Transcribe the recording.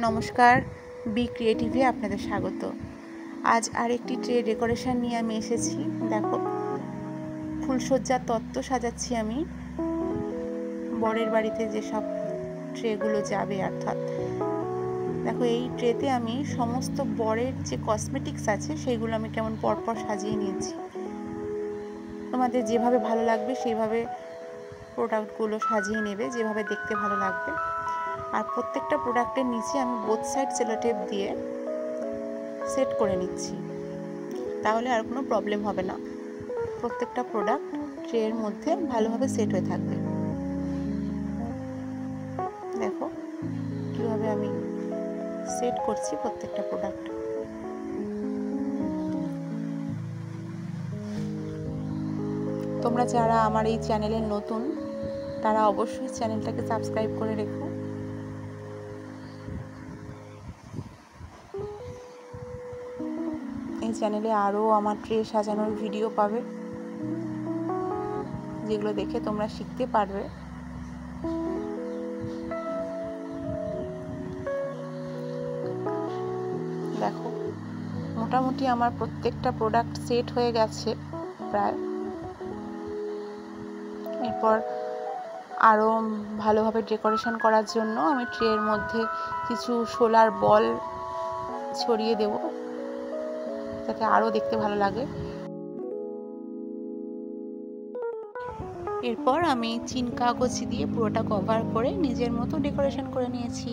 নমস্কার, বি ক্রিয়েটিভে আপনাদের স্বাগত। আজ আরেকটি ট্রে ডেকোরেশন নিয়ে আমি এসেছি। দেখো, ফুলসজ্জার তত্ত্ব সাজাচ্ছি আমি বরের বাড়িতে যেসব ট্রেগুলো যাবে। অর্থাৎ দেখো, এই ট্রেতে আমি সমস্ত বরের যে কসমেটিক্স আছে সেগুলো আমি কেমন পরপর সাজিয়ে নিয়েছি। তোমাদের যেভাবে ভালো লাগবে সেইভাবে প্রোডাক্টগুলো সাজিয়ে নেবে, যেভাবে দেখতে ভালো লাগবে। আর প্রত্যেকটা প্রোডাক্টের নিচে আমি বোথ সাইড সেলোটেপ দিয়ে সেট করে নিচ্ছি, তাহলে আর কোনো প্রবলেম হবে না। প্রত্যেকটা প্রোডাক্ট ট্রের মধ্যে ভালোভাবে সেট হয়ে থাকবে। দেখো কীভাবে আমি সেট করছি প্রত্যেকটা প্রোডাক্ট। তোমরা যারা আমার এই চ্যানেলে নতুন, তারা অবশ্যই চ্যানেলটাকে সাবস্ক্রাইব করে রেখো। এই চ্যানেলে আরও আমার ট্রে সাজানোর ভিডিও পাবে, যেগুলো দেখে তোমরা শিখতে পারবে। দেখো, মোটামুটি আমার প্রত্যেকটা প্রোডাক্ট সেট হয়ে গেছে প্রায়। এরপর আরও ভালোভাবে ডেকোরেশন করার জন্য আমি ট্রের মধ্যে কিছু সোলার বল ছড়িয়ে দেব, যাতে আরও দেখতে ভালো লাগে। এরপর আমি চিন কাগজ দিয়ে পুরোটা কভার করে নিজের মতো ডেকোরেশন করে নিয়েছি।